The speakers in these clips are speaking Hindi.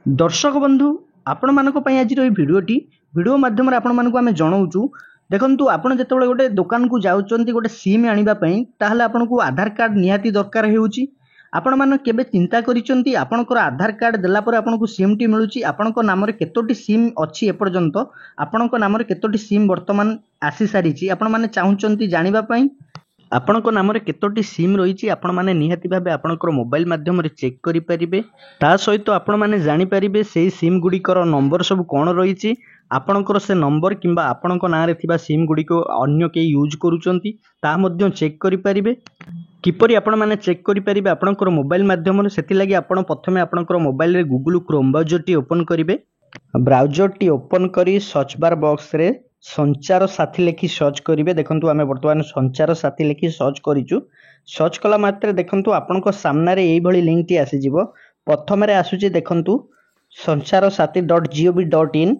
दर्शक बंधु आपण मानक पई आज भिडियो माध्यम आपण मानक आमे जणाउछु। देखंतु आपण जेतेबेले गोटे दुकान को जाउचंती गोटे सिम आनिबा पई ताहले आपनको आधार कार्ड निहाती दरकार हेउची। आपण मान केबे चिंता करिसंती आपणकर आधार कार्ड देला पर आपनको सिम टी मिलुची, आपणको नाम रे केतोटी सिम अछि एपर्यंत, आपणको नाम रे केतोटी सिम वर्तमान आसी सारिची, आपण माने चाहुचंती जानिबा पई आपणको नाम रे केतोटी सिम रही आपण माने निहाती भाबे आपणकर मोबाइल माध्यम रे चेक करि परिबे। ता सहित आपण माने जानि परिबे सेही सिम गुडीकर नंबर सब कोन रही, आपणकर से नंबर किंबा आपणको नाम रे थिबा सिम गुडी को अन्य के यूज करूचंती ता मध्य चेक करि परिबे। किपरि आपण माने चेक करि परिबे आपणकर मोबाइल माध्यम रे, सेति लागि आपण प्रथमे आपणकर मोबाइल रे Google Chrome browser T open करिवे। ब्राउजर टी ओपन करी सर्च बार बॉक्स रे संचार साथी लिखि सर्च करिवे। देखंतु आमे वर्तमान संचार साथी लिखि सर्च करिचु। सर्च कला मात्रे देखंतु आपनको सामना रे एई भली लिंक टी आसी जिवो। प्रथम रे आसुची देखंतु sancharasathi.gov.in।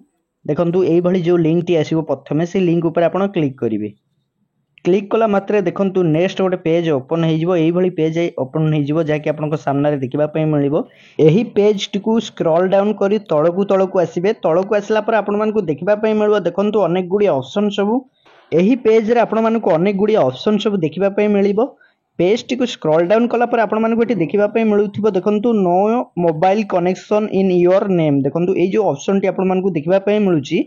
देखंतु एई भली जो लिंक टी आसीबो प्रथमे से लिंक ऊपर आपण क्लिक करिवे। क्लिक कला मात्रे देखंतु नेक्स्ट गोटे पेज ओपन हो जिवो। एई भली पेज ओपन हो जिवो जाकि आपनको सामना रे देखिबा पई मिलिबो। एही पेज टिकु स्क्रॉल डाउन करी तळकु आसीबे। तळकु आसला पर आपण मानकु देखिबा पई मिलिबो देखंतु अनेक गुडी ऑप्शन सब। एही पेज रे आपण मानकु अनेक गुडी ऑप्शन सब देखिबा पई मिलिबो। पेज टिकु स्क्रॉल डाउन कला पर आपण मानकु एठी देखिबा पई मिलुथिबो देखंतु no mobile connection in your name. देखंतु एई जो ऑप्शन टी आपण मानकु देखिबा पई मिलुची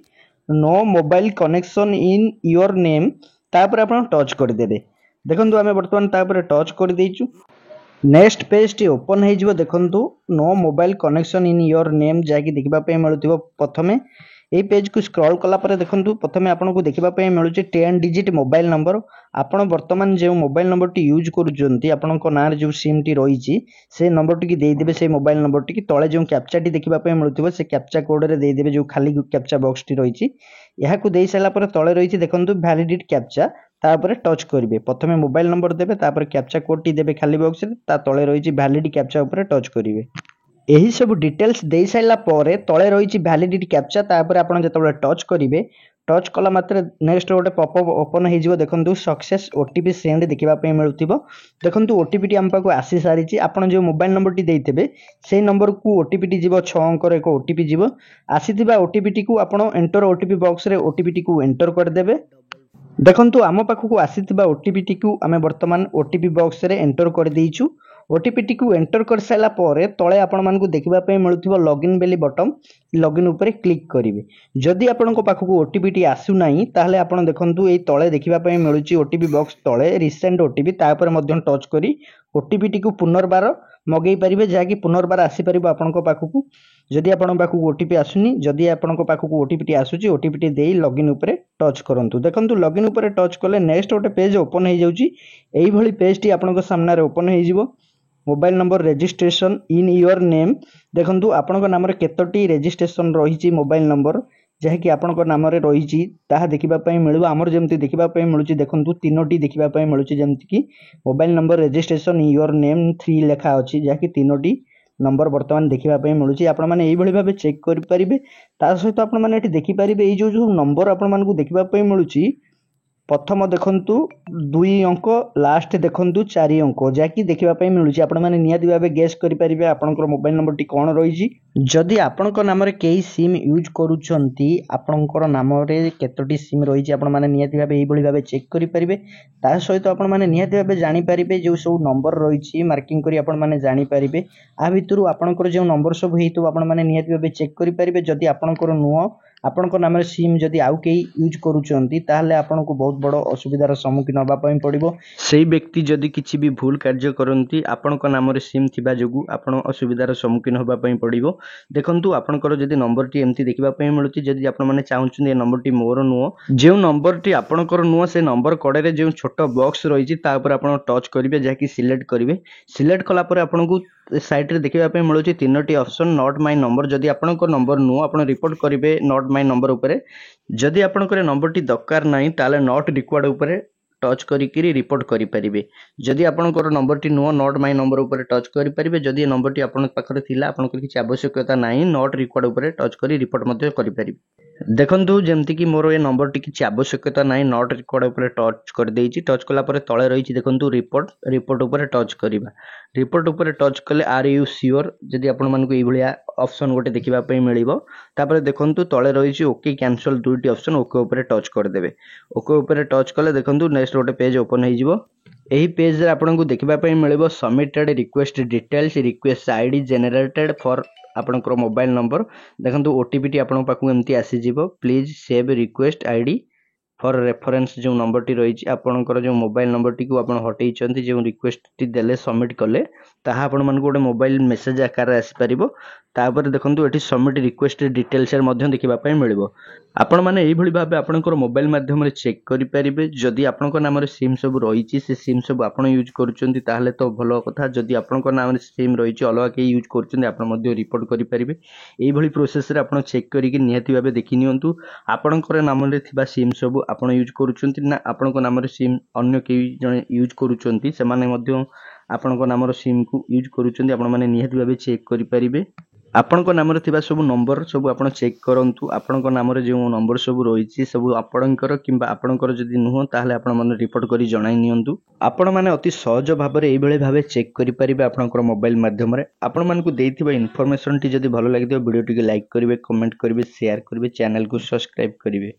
no mobile connection in your name, तापर आपण टच कर देबे। देखंतु आमे वर्तमान तापर टच कर देइचु। नेक्स्ट पेज टी ओपन हे जिवो। देखंतु no mobile connection in your name जाकी देखिबा पय मिलुथिबो। प्रथमे ए पेज को स्क्रॉल कला पर देखंतु प्रथमे आपनको देखिबा पय मिलुची 10 डिजिट मोबाइल नंबर। आपण वर्तमान जे मोबाइल नंबर टी यूज करूचंती आपनको नार जो सिम टी रहिची से नंबर टी देई देबे। से मोबाइल नंबर टी तळे जो कैप्चा टी देखिबा पय मिलुथिबो से कैप्चा कोड रे देई देबे। जो खाली कैप्चा बॉक्स टी रहिची यहा को देई सला पर तळे रहिची देखंतु वैलिडेट कैप्चा, तापर टच करिवे। प्रथमे मोबाइल नंबर देबे, तापर कैप्चा कोड टी देबे खाली बॉक्स रे, ता तळे रहिची वैलिड कैप्चा ऊपर टच करिवे। एही सब डिटेल्स देई साइला परे तळे रहिची वैलिडिटी कैप्चा, तापर आपण जतबे टच करिवे, टच कला मात्र नेक्स्ट गोटे पॉपअप ओपन हे जिवो। देखंतु सक्सेस ओटीपी सेंड देखिबा पय मिलुथिबो। देखंतु ओटीपी टी हम पाको आसी सारिची। आपण जो मोबाइल नंबर टी देइतेबे सेही नंबर को ओटीपी टी जिवो 6 अंक रे एक ओटीपी जिवो। आसीथिबा ओटीपी टी को आपण एंटर ओटीपी बॉक्स रे ओटीपी टी को एंटर कर देबे। देखंतु आम पाखक आसीथिबा ओटीपी टी को आमे वर्तमान ओटीपी बॉक्स रे एंटर कर देइछु। ओटीपी टी को एंटर कर साइला परे तळे आपण मानकु देखिबा पय मिलुथिबो लॉगिन बेली बटन। लॉगिन ऊपर क्लिक करिवे। जदि आपनको पाखक ओटीपी टी आसु नाही ताहले आपण देखंतु एई तळे देखिबा पय मिलुची ओटीपी बॉक्स तळे रिसेंट ओटीपी, तापर मध्यम टच करी ओटीपी टी को पुनर्बार मगेई परिबे जाकि पुनर्बार आसी परिबो आपनको पाखक। जदि आपण पाखक ओटीपी आसुनी, जदि आपनको पाखक ओटीपी टी आसुची ओटीपी टी देई लॉगिन ऊपर टच करंतु। देखंतु लॉगिन ऊपर टच कले नेक्स्ट गोटे पेज ओपन हे जाउची। एई भली पेज टी आपनको सामना रे ओपन हे जिवो। Mobile number registration in your name. देखंतु आपनको नाम रे केतोटी रजिस्ट्रेशन रहिची मोबाइल नंबर जहा कि आपनको नाम रे रहिची ताहा देखिबा पय मिलबो। हमर जेमति देखिबा पय मिलुची देखंतु तीनोटी देखिबा पय मिलुची, जेमति कि mobile number registration in your name 3 लेखा अछि जहा कि तीनोटी नंबर वर्तमान देखिबा पय मिलुची। आपण माने एई भली भाबे चेक करि परिबे। ता सहित आपण माने एठी देखि परिबे एई जो नंबर आपण मानकु देखिबा पय मिलुची प्रथम देखंतु 2 अंक, लास्ट देखंतु 4 अंक जाकि देखिबा पय मिलुची। आपण माने नियादी भाबे गेस करि परिबे आपनकर मोबाइल नंबर टी कोन रहिची। जदि आपनकर नाम रे केही सिम यूज करूचंती आपनकर नाम रे केतोटी सिम रहिची आपण माने नियादी भाबे एई भली भाबे चेक करि परिबे। ता सहित आपण माने नियादी भाबे जानि परिबे जो सब नंबर रहिची मार्किंग करी आपण माने जानि परिबे। आ भितरु आपनकर जो नंबर सब हेइतो आपण माने नियादी भाबे चेक करि परिबे। जदि आपनकर नुह आपनकर नाम रे सिम जदि आउ केही यूज करूचंती ताहले आपनको बहुत बड़ असुविधार सम्मुखीन होबा पय पड़िबो। सेही व्यक्ति जदि किछि भी भूल कार्य करंती आपनकर नाम रे सिम थिबा जोगु आपण असुविधार सम्मुखीन होबा पय पड़िबो। देखंतु आपनकर जदि नंबर टी एमती देखिबा पय मिलुची, जदि आपण माने चाहुचुनी ए नंबर टी मोर नुह, जे नंबर टी आपनकर नुह से नंबर कोडे रे जे छोटो बॉक्स रहिची ता ऊपर आपण टच करिवे जाकि सिलेक्ट करिवे। सिलेक्ट कला पर आपनको साइट रे देखिबा पय मिलुची तीनोटी ऑप्शन नॉट माय नंबर। जदि आपनकर नंबर नुह आपण रिपोर्ट करिवे नॉट माय नंबर ऊपर। जदि आपनकर नंबर टी दरकार नाही ताले नॉट रिक्वायर्ड ऊपर टच करी रिपोर्ट करि परिबे। जदि आपनकर नंबर टी नुह नॉट माय नंबर ऊपर टच करि परिबे। जदि नंबर टी आपन पाखरे थिला आपनकर किछि आवश्यकता नाही नॉट रिक्वायर्ड ऊपर टच करी रिपोर्ट मध्ये करि परिबे। ଦେଖନ୍ତୁ ଯେମିତିକି ମୋର ଏ ନମ୍ବରଟି କିଛି ଆବଶ୍ୟକତା ନାହିଁ, ନଟ୍ ରିକ୍ୱାର୍ଡ଼ ଉପରେ ଟଚ୍ କରିଦେଇଛି। ଟଚ୍ କଲା ପରେ ତଳେ ରହିଛି ଦେଖନ୍ତୁ ରିପୋର୍ଟ ଉପରେ ଟଚ୍ କରିବା। ରିପୋର୍ଟ ଉପରେ ଟଚ୍ କଲେ ଆର୍ ୟୁ ସିଓର ଯଦି ଆପଣମାନଙ୍କୁ ଏଇଭଳିଆ ଅପସନ୍ ଗୋଟେ ଦେଖିବା ପାଇଁ ମିଳିବ। ତାପରେ ଦେଖନ୍ତୁ ତଳେ ରହିଛି ଓକେ କ୍ୟାନସଲ୍ ଦୁଇଟି ଅପସନ୍, ଓକେ ଉପରେ ଟଚ୍ କରିଦେବେ। ଓକେ ଉପରେ ଟଚ୍ କଲେ ଦେଖନ୍ତୁ ନେକ୍ସଟ ଗୋଟେ ପେଜ୍ ଓପନ୍ ହେଇଯିବ। ଏହି ପେଜ୍ରେ ଆପଣଙ୍କୁ ଦେଖିବା ପାଇଁ ମିଳିବ submitted request details, request ID generated for ଆପଣଙ୍କର ମୋବାଇଲ ନମ୍ବର। ଦେଖନ୍ତୁ ଓଟିପିଟି ଆପଣଙ୍କ ପାଖକୁ ଏମିତି ଆସିଯିବ। Please save request ID for reference ଯେଉଁ ନମ୍ବରଟି ରହିଛି ଆପଣଙ୍କର ଯେଉଁ ମୋବାଇଲ ନମ୍ବରଟିକୁ ଆପଣ ହଟେଇଛନ୍ତି, ଯେଉଁ ରିକ୍ୱେଷ୍ଟଟି ଦେଲେ ସବମିଟ୍ କଲେ ତାହା ଆପଣମାନଙ୍କୁ ଗୋଟେ ମୋବାଇଲ ମେସେଜ ଆକାରରେ ଆସିପାରିବ। ତାପରେ ଦେଖନ୍ତୁ ଏଠି ସବମିଟ୍ ରିକ୍ୱେଷ୍ଟ ଡିଟେଲ୍ସରେ ମଧ୍ୟ ଦେଖିବା ପାଇଁ ମିଳିବ। ଆପଣମାନେ ଏଇଭଳି ଭାବେ ଆପଣଙ୍କର ମୋବାଇଲ ମାଧ୍ୟମରେ ଚେକ୍ କରିପାରିବେ। ଯଦି ଆପଣଙ୍କ ନାମରେ ସିମ୍ ସବୁ ରହିଛି, ସେ ସିମ୍ ସବୁ ଆପଣ ୟୁଜ୍ କରୁଛନ୍ତି ତାହେଲେ ତ ଭଲ କଥା। ଯଦି ଆପଣଙ୍କ ନାମରେ ସିମ୍ ରହିଛି ଅଲଗା କେହି ୟୁଜ୍ କରୁଛନ୍ତି, ଆପଣ ମଧ୍ୟ ରିପୋର୍ଟ କରିପାରିବେ। এইଭଳି ପ୍ରୋସେସରେ ଆପଣ ଚେକ୍ କରିକି ନିହାତି ଭାବେ ଦେଖି ନିଅନ୍ତୁ ଆପଣଙ୍କର ନାମରେ ଥିବା ସିମ୍ ସବୁ ଆପଣ ୟୁଜ୍ କରୁଛନ୍ତି ନା ଆପଣଙ୍କ ନାମରେ ସିମ୍ ଅନ୍ୟ କେହି ଜଣେ ୟୁଜ୍ କରୁଛନ୍ତି, ସେମାନେ ମଧ୍ୟ ଆପଣଙ୍କ ନାମର ସିମ୍କୁ ୟୁଜ୍ କରୁଛନ୍ତି। ଆପଣମାନେ ନିହାତି ଭାବେ ଚେକ୍ କରିପାରିବେ। ଆପଣଙ୍କ ନାମରେ ଥିବା ସବୁ ନମ୍ବର ସବୁ ଆପଣ ଚେକ୍ କରନ୍ତୁ। ଆପଣଙ୍କ ନାମରେ ଯେଉଁ ନମ୍ବର ସବୁ ରହିଛି ସବୁ ଆପଣଙ୍କର କିମ୍ବା ଆପଣଙ୍କର ଯଦି ନୁହଁ ତାହେଲେ ଆପଣମାନେ ରିପୋର୍ଟ କରି ଜଣାଇ ନିଅନ୍ତୁ। ଆପଣମାନେ ଅତି ସହଜ ଭାବରେ ଏଇଭଳି ଭାବେ ଚେକ୍ କରିପାରିବେ ଆପଣଙ୍କର ମୋବାଇଲ ମାଧ୍ୟମରେ। ଆପଣମାନଙ୍କୁ ଦେଇଥିବା ଇନଫର୍ମେସନଟି ଯଦି ଭଲ ଲାଗିଥିବ ଭିଡ଼ିଓଟିକୁ ଲାଇକ୍ କରିବେ, କମେଣ୍ଟ କରିବେ, ସେୟାର କରିବେ, ଚ୍ୟାନେଲକୁ ସବସ୍କ୍ରାଇବ୍ କରିବେ।